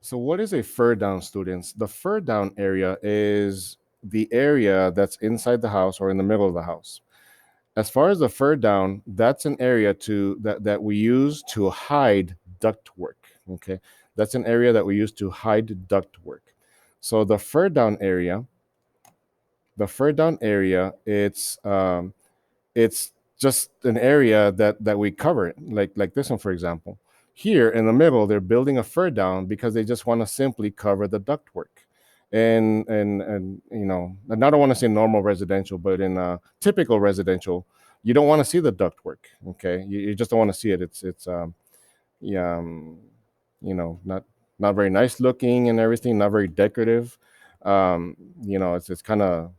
So what is a fur down, students? The fur down area is the area that's inside the house or in the middle of the house. As far as the fur down, that's an area that we use to hide ductwork. Okay, that's an area that we use to hide ductwork. So the fur down area, it's just an area that we cover, like this one, for example. Here in the middle, they're building a fur down because they just want to simply cover the ductwork. And and I don't want to say normal residential, but in typical residential, you don't want to see the ductwork. Okay, you just don't want to see it. It's yeah, not very nice looking and everything, not very decorative. It's kind of,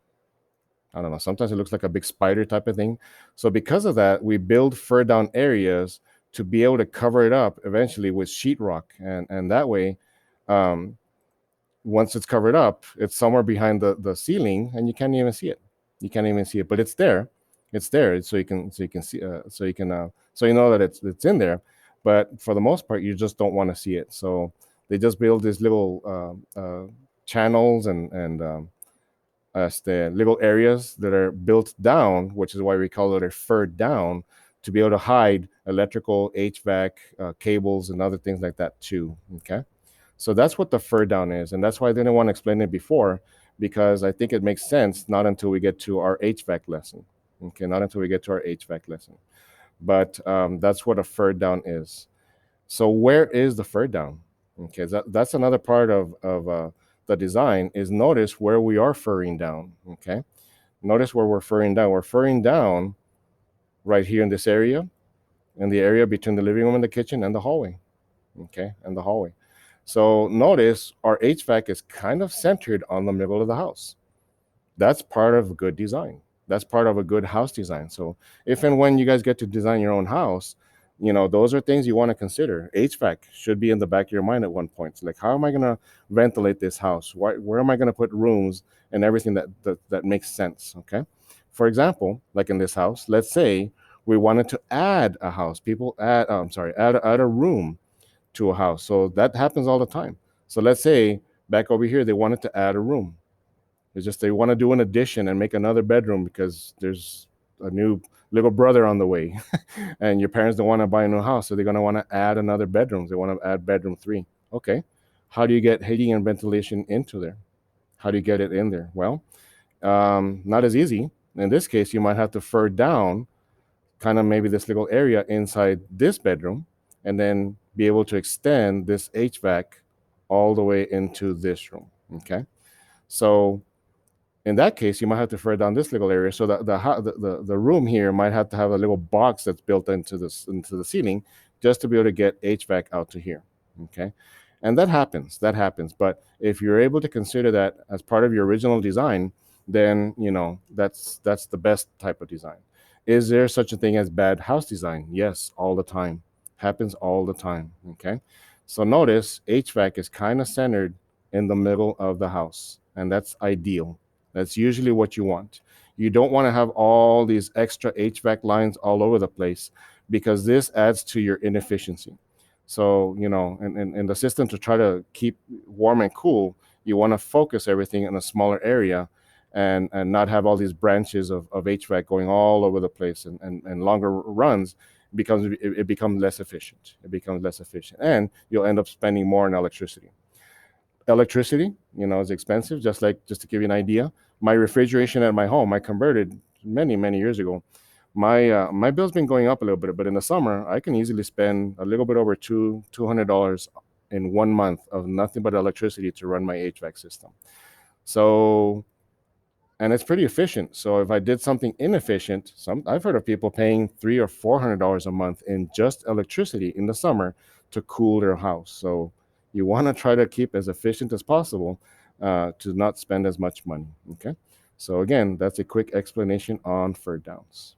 I don't know. Sometimes it looks like a big spider type of thing. So because of that, we build fur down areas to be able to cover it up eventually with sheetrock, and that way, um, once it's covered up, it's somewhere behind the ceiling, and you can't even see it. You can't even see it, but it's there. It's there, so you can see, so you know that it's in there. But for the most part, you just don't want to see it. So they just build these little channels and the little areas that are built down, which is why we call it a fur down, to be able to hide electrical, HVAC, cables, and other things like that too. Okay, so that's what the fur down is, and that's why I didn't want to explain it before, because I think it makes sense not until we get to our HVAC lesson. Okay, not until we get to our HVAC lesson. But that's what a fur down is. So where is the fur down? Okay, that's another part of the design, is notice where we are furring down. Okay, notice where we're furring down. We're furring down right here in this area, in the area between the living room and the kitchen and the hallway. Okay, and the hallway. So notice our HVAC is kind of centered on the middle of the house. That's part of good design. That's part of a good house design. So if and when you guys get to design your own house, those are things you want to consider. HVAC should be in the back of your mind at one point. It's like, how am I going to ventilate this house? Where am I going to put rooms and everything that makes sense? Okay. For example, like in this house, let's say we wanted to add a house. People add, I'm sorry, add a room to a house. So that happens all the time. So let's say back over here, they wanted to add a room. It's just they want to do an addition and make another bedroom because there's a new little brother on the way, and your parents don't want to buy a new house, so they're going to want to add another bedroom. They want to add bedroom three. Okay, how do you get heating and ventilation into there? How do you get it in there? Well, not as easy. In this case, you might have to fur down kind of maybe this little area inside this bedroom, and then be able to extend this HVAC all the way into this room. Okay, so in that case, you might have to fur down this little area. So the room here might have to have a little box that's built into the ceiling, just to be able to get HVAC out to here. Okay, and that happens. That happens. But if you're able to consider that as part of your original design, then that's the best type of design. Is there such a thing as bad house design? Yes, all the time. Happens all the time. Okay, so notice HVAC is kind of centered in the middle of the house, and that's ideal. That's usually what you want. You don't want to have all these extra HVAC lines all over the place, because this adds to your inefficiency. So, in the system, to try to keep warm and cool, you want to focus everything in a smaller area, and not have all these branches of HVAC going all over the place, and longer runs it becomes less efficient. It becomes less efficient. And you'll end up spending more on electricity. Is expensive. Just to give you an idea, my refrigeration at my home, I converted many years ago. My bill's been going up a little bit, but in the summer I can easily spend a little bit over $200 in 1 month of nothing but electricity to run my HVAC system. So, and it's pretty efficient. So if I did something inefficient, I've heard of people paying $300 or $400 a month in just electricity in the summer to cool their house. So you want to try to keep as efficient as possible, to not spend as much money. Okay. So again, that's a quick explanation on fur downs.